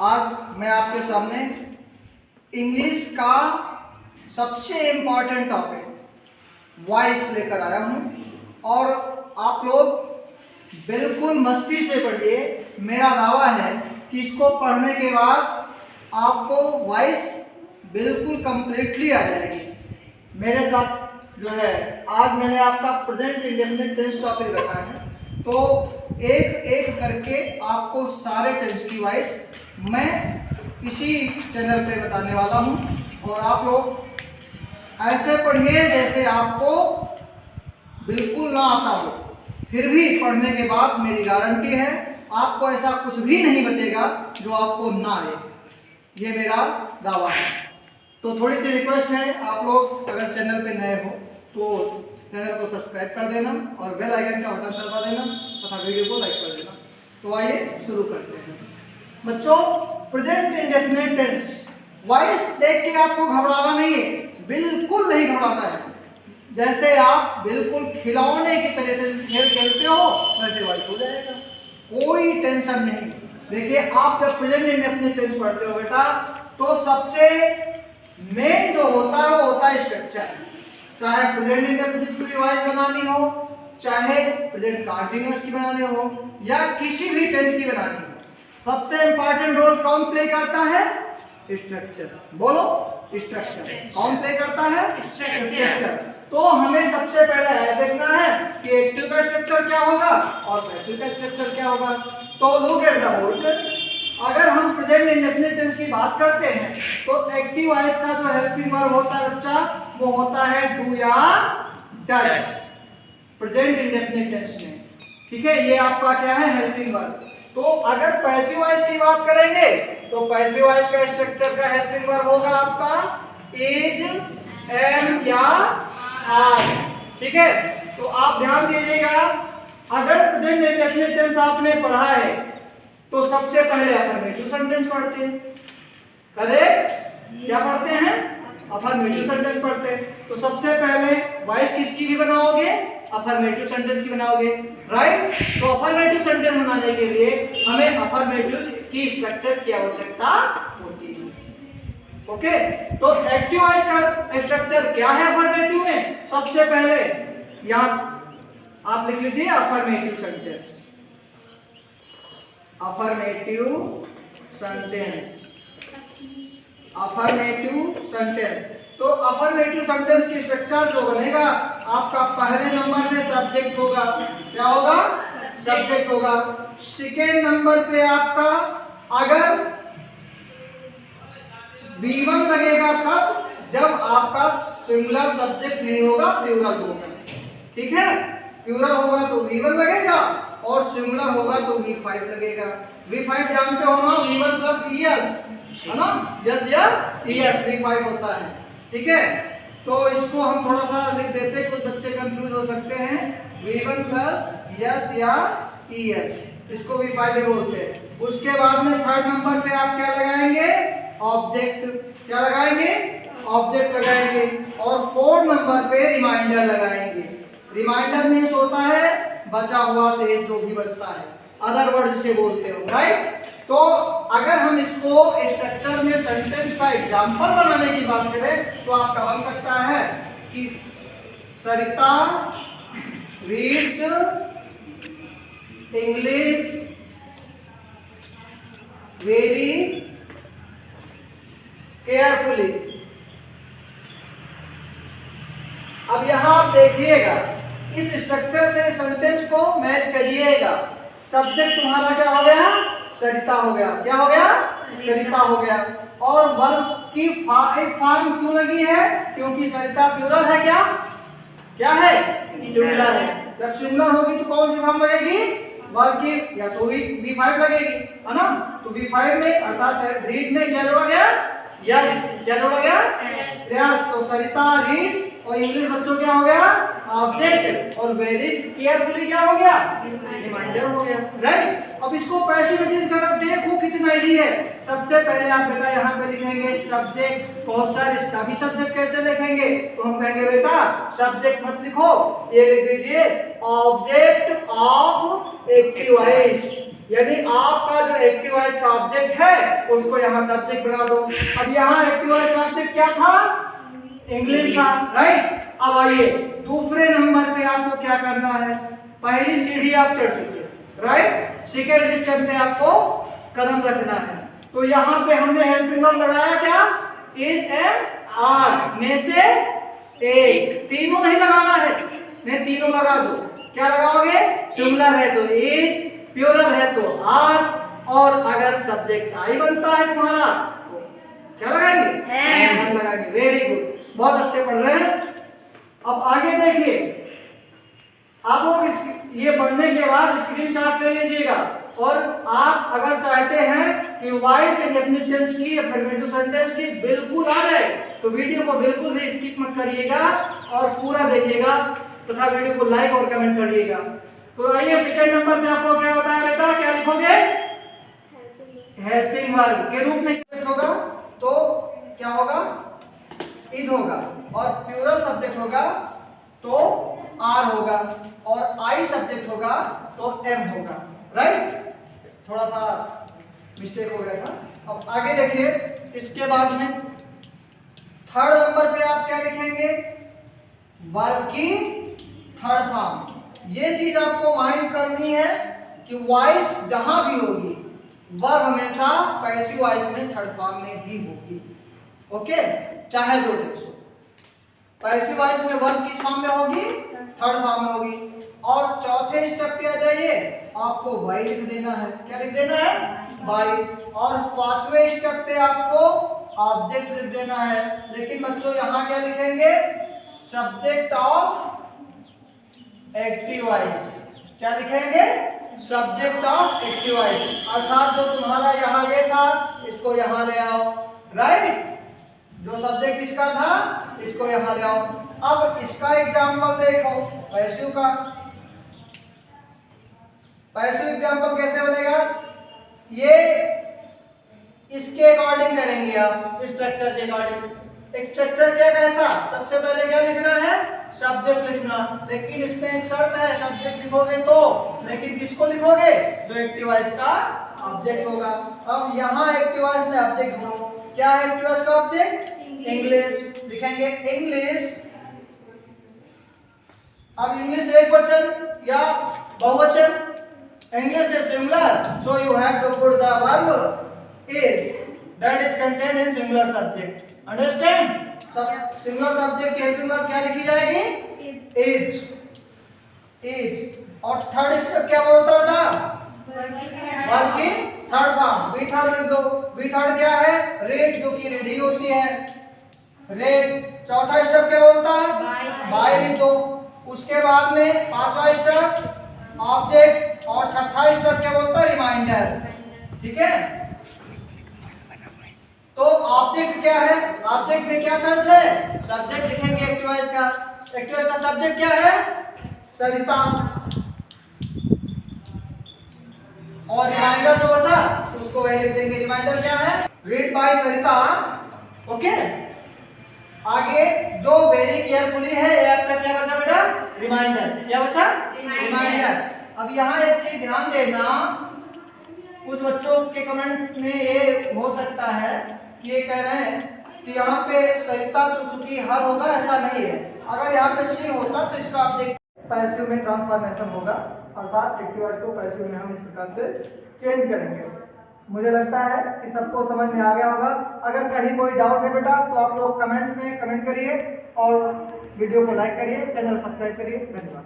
आज मैं आपके सामने इंग्लिश का सबसे इम्पोर्टेंट टॉपिक वॉइस लेकर आया हूँ और आप लोग बिल्कुल मस्ती से पढ़िए। मेरा दावा है कि इसको पढ़ने के बाद आपको वॉइस बिल्कुल कंप्लीटली आ जाएगी। मेरे साथ जो है आज मैंने आपका प्रेजेंट इंडेफिनिट टेंस टॉपिक रखा है, तो एक एक करके आपको सारे टेंस की वॉइस मैं इसी चैनल पे बताने वाला हूँ और आप लोग ऐसे पढ़िए जैसे आपको बिल्कुल ना आता हो। फिर भी पढ़ने के बाद मेरी गारंटी है आपको ऐसा कुछ भी नहीं बचेगा जो आपको ना आए, ये मेरा दावा है। तो थोड़ी सी रिक्वेस्ट है, आप लोग अगर चैनल पे नए हो तो चैनल को सब्सक्राइब कर देना और बेल आइकन का बटन दबा देना तथा वीडियो को लाइक कर देना। तो आइए शुरू करते हैं। बच्चों, प्रेजेंट इंडेफिनिट टेंस वॉइस देख के आपको घबराना नहीं है, बिल्कुल नहीं घबराना है। जैसे आप बिल्कुल खिलौने की तरह से खेल खेलते हो वैसे वॉइस हो जाएगा, कोई टेंशन नहीं। देखिए, आप जब प्रेजेंट इंडेफिनिट टेंस पढ़ते हो बेटा, तो सबसे मेन जो होता है वो होता है स्ट्रक्चर। चाहे प्रेजेंट इंडेफिनिट की वॉइस बनानी हो, चाहे प्रेजेंट कंटीन्यूअस की बनानी हो या किसी भी टेंस की बनानी हो, सबसे इंपॉर्टेंट रोल कौन प्ले करता है? स्ट्रक्चर। बोलो, स्ट्रक्चर। कौन प्ले करता है? स्ट्रक्चर। तो हमें सबसे पहले यह देखना है कि एक्टिव का स्ट्रक्चर क्या होगा और पैसिव का स्ट्रक्चर क्या होगा। तो लुक एट द बोर्ड। अगर हम प्रेजेंट इंडेफिनिट टेंस की बात करते हैं तो एक्टिव वॉइस का जो हेल्पिंग वर्ब होता है बच्चा, वो होता है डू या डज प्रेजेंट इंडेफिनिट टेंस में। ठीक है, ये आपका क्या है? Helping verb. तो अगर पैसिव वॉइस की बात करेंगे तो पैसिव वॉइस का स्ट्रक्चर का हेल्पिंग वर्ब होगा आपका इज, एम या आर। ठीक है, तो आप ध्यान दीजिएगा, अगर प्रेजेंट इंडेफिनिट टेंस आपने पढ़ा है तो सबसे पहले अफर्मेटिव सेंटेंस पढ़ते हैं। करेक्ट? क्या पढ़ते हैं? अफर्मेटिव सेंटेंस पढ़ते हैं। तो सबसे पहले वॉइस किसकी भी बनाओगे? अफर्मेटिव सेंटेंस की बनाओगे, राइट? तो अफर्मेटिव सेंटेंस बनाने के लिए हमें अफर्मेटिव की स्ट्रक्चर की आवश्यकता होती है। ओके, तो एक्टिव वॉइस का स्ट्रक्चर क्या है अफर्मेटिव में? सबसे पहले यहां आप लिख लीजिए affirmative sentence. Affirmative sentence, affirmative sentence. तो अफर्मेटिव सेंटेंस की स्ट्रक्चर जो बनेगा आपका, पहले नंबर पे सब्जेक्ट होगा। क्या होगा? सब्जेक्ट होगा। सेकेंड नंबर पे आपका अगर V1 लगेगा कब? जब आपका सिंगुलर सब्जेक्ट नहीं होगा, प्लूरल होगा। ठीक है, प्लूरल होगा तो V1 लगेगा और सिंगुलर होगा तो V5 लगेगा। V5 जानते हो ना, V1 प्लस ES है ना, यस या ES V5 होता है। ठीक है, तो इसको हम थोड़ा सा लिख देते, कुछ बच्चे कंफ्यूज हो सकते हैं। V1 प्लस यस या ES, इसको V5 भी बोलते हैं। उसके बाद में थर्ड नंबर पे आप क्या लगाएंगे? ऑब्जेक्ट। क्या लगाएंगे? ऑब्जेक्ट लगाएंगे। और फोर्थ नंबर पे रिमाइंडर लगाएंगे। रिमाइंडर मींस होता है बचा हुआ शेष, जो भी बचता है, अदर वर्ड जिसे बोलते हो, राइट? तो अगर हम इसको स्ट्रक्चर में सेंटेंस का एग्जांपल बनाने की बात करें तो आपका बन सकता है कि सरिता रीड्स इंग्लिश वेरी केयरफुली। अब यहां आप देखिएगा, इस स्ट्रक्चर से सेंटेंस को मैच करिएगा। सब्जेक्ट तुम्हारा क्या हो गया? सरिता हो गया। क्या हो गया? सरिता हो गया। और वर्ब की फॉर्म क्यों लगी है? क्योंकि सरिता प्लूरल है। क्या क्या है? सिंगुलर है। जब सिंगुलर होगी तो कौन सी फॉर्म लगेगी? वर्ब की, या तो V5 लगेगी, है ना? तो V5 में अर्थात रीड में क्या जोड़ा गया? यस। क्या जोड़ा गया? यस। तो सरिता रीड्स और इंग्लिश बच्चों क्या हो गया? ऑब्जेक्ट। और वेरी केयरफुली क्या हो गया? रिमाइंडर हो गया, राइट? अब इसको पैसिव वॉइस का देखो कितना इजी है। सबसे पहले आप बेटा यहाँ पे लिखेंगे सब्जेक्ट। बहुत सारे इसका भी सब्जेक्ट कैसे लिखेंगे? तो हम कहेंगे बेटा सब्जेक्ट मत लिखो, ये लिख दीजिए ऑब्जेक्ट ऑफ एक्टिव वॉइस। यानी आपका जो एक्टिव वॉइस का ऑब्जेक्ट है उसको यहाँ सब्जेक्ट बना दो। अब यहाँ एक्टिव वॉइस का ऑब्जेक्ट क्या था? इंग्लिश था, राइट। अब आइए दूसरे नंबर पे आपको क्या करना है। पहली सीढ़ी आप चढ़ चुके, राइट। सेकेंड स्टेप पे आपको कदम रखना है। तो यहाँ पे हमने हेल्पिंग वर्ब लगाया क्या? इज एंड आर में से एक, तीनों नहीं लगाना है, मैं तीनों लगा दो। क्या लगाओगे? सिंगुलर है तो इज, प्लूरल है तो आर, और अगर सब्जेक्ट आई बनता है तुम्हारा तो क्या लगाएंगे? एम लगाएंगे। वेरी गुड, बहुत अच्छे पढ़ रहे हैं। अब आगे देखिए, आप लोग ये पढ़ने के बाद स्क्रीनशॉट ले लीजिएगा, और आप अगर चाहते हैं कि वॉइस इंडेफिनिट टेंस की, अफर्मेटिव सेंटेंस की बिल्कुल आ जाए तो वीडियो को बिल्कुल भी स्किप मत करिएगा और पूरा देखिएगा तथा वीडियो को लाइक और कमेंट करिएगा। तो आइए सेकंड नंबर पे आपको क्या बताया बेटा, क्या लिखोगे? हेल्पिंग वर्ब के रूप में होगा तो क्या होगा? इज होगा, और प्लूरल सब्जेक्ट होगा तो आर होगा, और आई सब्जेक्ट होगा तो एम होगा, राइट। थोड़ा सा मिस्टेक हो गया था। अब आगे देखिए, इसके बाद में थर्ड नंबर पे आप क्या लिखेंगे? वर्ब की थर्ड फॉर्म। ये चीज आपको माइंड करनी है कि वॉइस जहां भी होगी वर्ब हमेशा पैसिव वॉइस में थर्ड फॉर्म में ही होगी, ओके, चाहे जो टेक्स्ट हो। पैसिव वॉइस में वर्ब किस फॉर्म में होगी? थर्ड फॉर्म में होगी। और चौथे स्टेप पे आ जाइए, आपको वाई लिख देना है। क्या लिख देना है? वाई। और पांचवें स्टेप पे आपको ऑब्जेक्ट लिख देना है। लेकिन बच्चों यहाँ क्या लिखेंगे? Subject of active voice. क्या लिखेंगे? सब्जेक्ट ऑफ एक्टिव वॉइस, अर्थात जो तुम्हारा यहाँ ये था इसको यहाँ ले आओ, राइट। जो सब्जेक्ट इसका था इसको यहाँ ले आओ। अब इसका एग्जाम्पल देखो पैसिव का। पैसिव एग्जाम्पल कैसे बनेगा? ये इसके अकॉर्डिंग करेंगे आप, स्ट्रक्चर के अकॉर्डिंग। स्ट्रक्चर क्या कहता? सबसे पहले क्या लिखना है? सब्जेक्ट लिखना। लेकिन इसमें एक शर्त है, सब्जेक्ट लिखोगे तो, लेकिन किसको लिखोगे? जो एक्टिव वॉइस का ऑब्जेक्ट होगा। अब यहाँ एक्टिव वॉइस में ऑब्जेक्ट ढूंढो। क्या है एक्टिव वॉइस का ऑब्जेक्ट? इंग्लिश। लिखेंगे इंग्लिश। अब इंग्लिश एक वचन या बहुवचन? English is singular, so you have to put the verb is, that is contained in singular subject. Understand? singular subject की हेल्पिंग वर्ब क्या लिखी जाएगी? is. और थर्ड स्टेप क्या बोलता है बेटा? वर्ब की थर्ड फॉर्म। बी थर्ड लिख दो। बी थर्ड क्या है? रेड, जो कि रेडी होती है, रेड। चौथा स्टेप क्या बोलता है? बाय लिख दो। उसके बाद में पांचवा स्टेप ऑब्जेक्ट, और छठा स्टेप क्या बोलता है? रिमाइंडर। ठीक है, तो ऑब्जेक्ट क्या है? ऑब्जेक्ट में क्या शर्त है? सब्जेक्ट लिखेंगे एक्टिव वॉइस का। एक्टिव वॉइस का सब्जेक्ट क्या है? सरिता। और रिमाइंडर जो बचा उसको वही लिख देंगे। रिमाइंडर क्या है? Read by Sarita, okay. आगे जो वेरी केयरफुली है, ये आपका क्या बचा बेटा? रिमाइंडर। क्या बचा? रिमाइंडर। अब यहाँ एक चीज ध्यान देना, कुछ बच्चों के कमेंट में ये हो सकता है कि ये कह रहे हैं कि यहाँ पे सरिता तो चूंकि हर होगा, ऐसा नहीं है। अगर यहाँ पे सी होता तो इसका ऑब्जेक्ट पैसिव में ट्रांसफॉर्मेशन होगा, अर्थात एक्टिव वॉइस को पैसिव में हम इस प्रकार से चेंज करेंगे। मुझे लगता है कि सबको समझ में आ गया होगा। अगर कहीं कोई डाउट है बेटा तो आप लोग कमेंट्स में कमेंट करिए और वीडियो को लाइक करिए, चैनल सब्सक्राइब करिए। धन्यवाद।